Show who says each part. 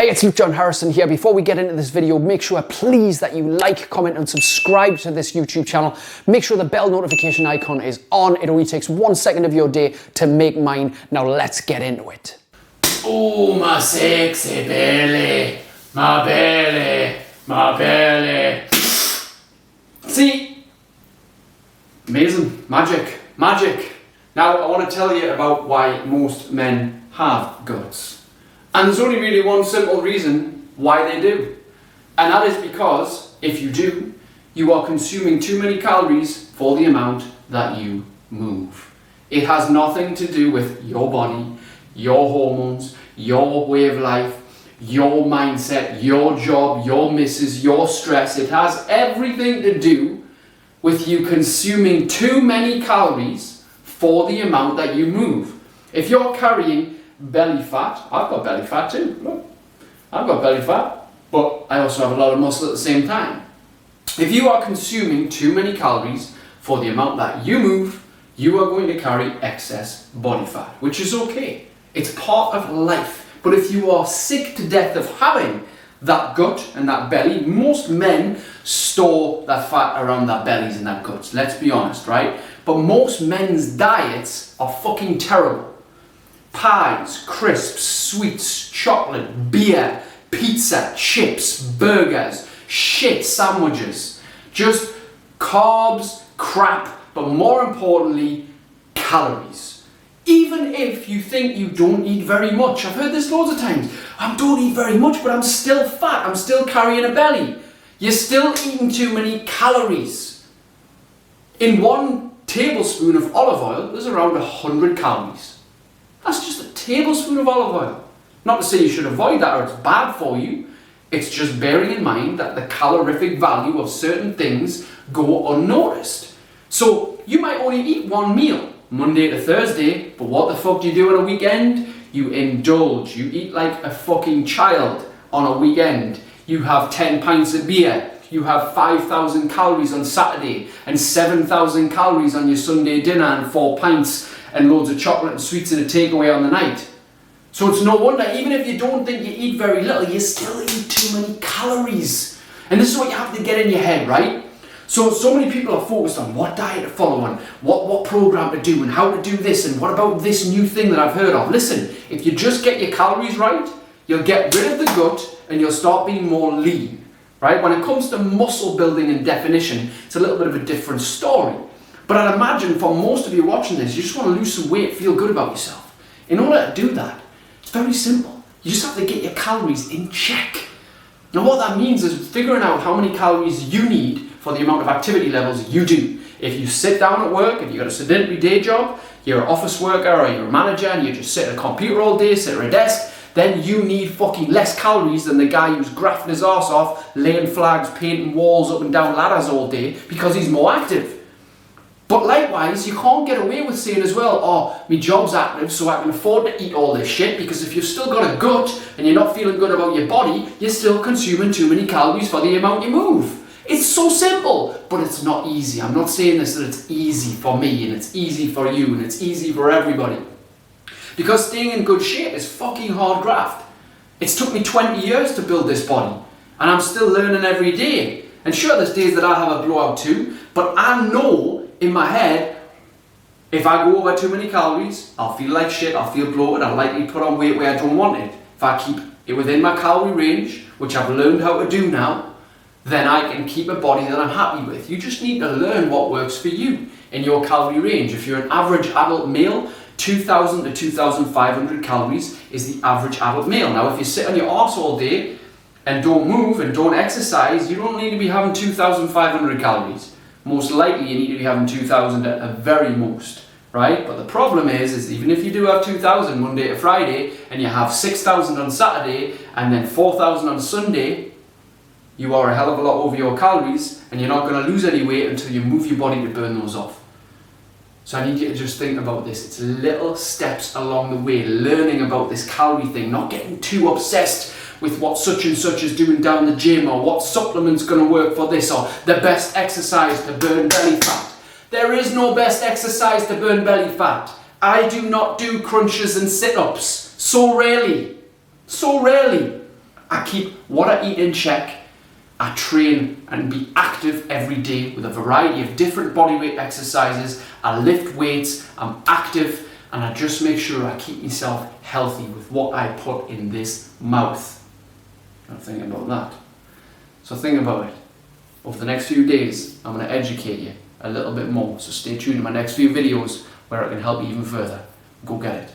Speaker 1: Hey, it's Luke John Harrison here. Before we get into this video, make sure please that you like, comment and subscribe to this YouTube channel. Make sure the bell notification icon is on. It only takes 1 second of your day to make mine. Now let's get into it.
Speaker 2: Oh, my sexy belly, my belly, my belly. See? Amazing. Magic. Magic. Now, I want to tell you about why most men have guts. And there's only really one simple reason why they do. And that is because, if you do, you are consuming too many calories for the amount that you move. It has nothing to do with your body, your hormones, your way of life, your mindset, your job, your missus, your stress. It has everything to do with you consuming too many calories for the amount that you move. If you're carrying belly fat, I've got belly fat too, look, I've got belly fat, but I also have a lot of muscle at the same time. If you are consuming too many calories for the amount that you move, you are going to carry excess body fat, which is okay. It's part of life. But if you are sick to death of having that gut and that belly, most men store that fat around their bellies and their guts, let's be honest, right? But most men's diets are fucking terrible. Pies, crisps, sweets, chocolate, beer, pizza, chips, burgers, shit sandwiches. Just carbs, crap, but more importantly, calories. Even if you think you don't eat very much. I've heard this loads of times. I don't eat very much, but I'm still fat. I'm still carrying a belly. You're still eating too many calories. In 1 tablespoon of olive oil, there's around 100 calories. That's just a tablespoon of olive oil. Not to say you should avoid that or it's bad for you. It's just bearing in mind that the calorific value of certain things go unnoticed. So you might only eat 1 meal, Monday to Thursday, but what the fuck do you do on a weekend? You indulge. You eat like a fucking child on a weekend. You have 10 pints of beer. You have 5,000 calories on Saturday and 7,000 calories on your Sunday dinner and 4 pints and loads of chocolate and sweets and a takeaway on the night. So it's no wonder, even if you don't think you eat very little, you still eat too many calories. And this is what you have to get in your head, right? So many people are focused on what diet to follow and what program to do and how to do this and what about this new thing that I've heard of. Listen, if you just get your calories right, you'll get rid of the gut and you'll start being more lean, right? When it comes to muscle building and definition, it's a little bit of a different story. But I'd imagine for most of you watching this, you just want to lose some weight, feel good about yourself. In order to do that, it's very simple. You just have to get your calories in check. Now what that means is figuring out how many calories you need for the amount of activity levels you do. If you sit down at work, if you've got a sedentary day job, you're an office worker or you're a manager and you just sit at a computer all day, sit at a desk, then you need fucking less calories than the guy who's grafting his arse off, laying flags, painting walls up and down ladders all day because he's more active. But likewise, you can't get away with saying as well, oh, my job's active so I can afford to eat all this shit, because if you've still got a gut and you're not feeling good about your body, you're still consuming too many calories for the amount you move. It's so simple, but it's not easy. I'm not saying this that it's easy for me and it's easy for you and it's easy for everybody. Because staying in good shape is fucking hard graft. It's took me 20 years to build this body and I'm still learning every day. And sure, there's days that I have a blowout too, but I know in my head, if I go over too many calories, I'll feel like shit, I'll feel bloated, I'll likely put on weight where I don't want it. If I keep it within my calorie range, which I've learned how to do now, then I can keep a body that I'm happy with. You just need to learn what works for you in your calorie range. If you're an average adult male, 2,000 to 2,500 calories is the average adult male. Now, if you sit on your arse all day and don't move and don't exercise, you don't need to be having 2,500 calories. Most likely you need to be having 2,000 at the very most, right? But the problem is even if you do have 2,000 Monday to Friday and you have 6,000 on Saturday and then 4,000 on Sunday, you are a hell of a lot over your calories and you're not going to lose any weight until you move your body to burn those off. So I need you to just think about this. It's little steps along the way, learning about this calorie thing, not getting too obsessed with what such and such is doing down the gym or what supplement's going to work for this or the best exercise to burn belly fat. There is no best exercise to burn belly fat. I do not do crunches and sit-ups. So rarely. I keep what I eat in check. I train and be active every day with a variety of different bodyweight exercises. I lift weights, I'm active, and I just make sure I keep myself healthy with what I put in this mouth. I'm thinking about that. So think about it. Over the next few days, I'm going to educate you a little bit more. So stay tuned to my next few videos where I can help you even further. Go get it.